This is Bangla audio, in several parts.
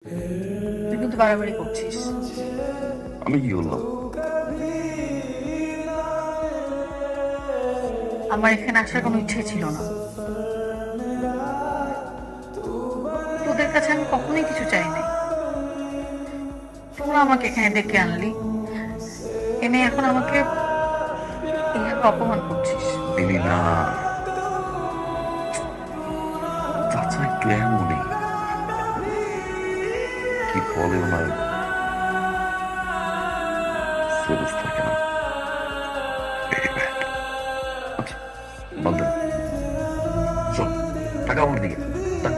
তুই কিন্তু বাড়াবাড়ি করছিস। আমি কি করলাম? আমার এখানে আসার কোনো ইচ্ছে ছিল না। তোদের কাছে আমি কখনোই কিছু চাই নাই। তোরা আমাকে এখানে ডেকে আনলি, এনে এখন আমাকে এইভাবে অপমান করছিস। দিলি না, চাচা একটু এমনই, কি বলে ওনার সেলস থাকে না, ভেরি ব্যাড। আচ্ছা বাদ দেন, শোন, টাকা আমার দিকে তা-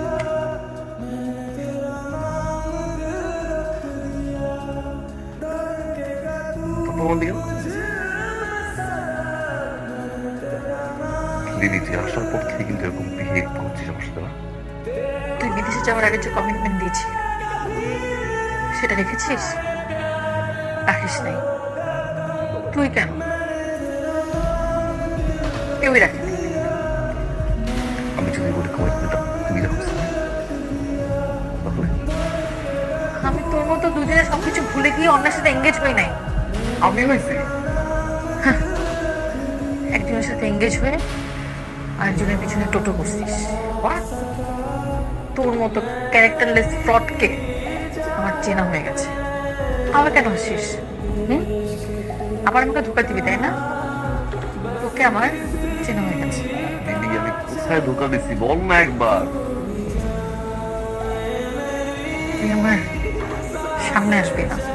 তারপর আমার দিকে দিদি, তুই আসার পর থেকে কিন্তু এরকম বিহেভ করছিস আমার সাথে না? তুই বিদেশে যাওয়ার আগে যে কমিটমেন্ট দিয়েছিস সেটা রেখেছিস? রাখিস নাই। তুই কেন? কেউই রাখেনি। আমি যদি বলি কমিটমেন্ট তুমি দেখো তাহলে আমি তোর মতো দুদিনে সবকিছু ভুলে গিয়ে অন্যের সাথে এঙ্গেজ হই নাই। আমি হয়েছি একজনের সাথে এঙ্গেজ হয়ে আরেকজনের পিছনে টোটো করছিস। What? তোর মতো ক্যারেক্টারলেস ফ্রডকে আমার চেনা হয়ে গেছে। আবার কেন হাসিস? হুম? আবার আমাকে ধোকা দিবি তাই না? তোকে আমার চেনা হয়ে গেছে। দিদি, আমি কোথায় ধোকা দিচ্ছি বল না একবার। তুই আমার সামনে আসবি না।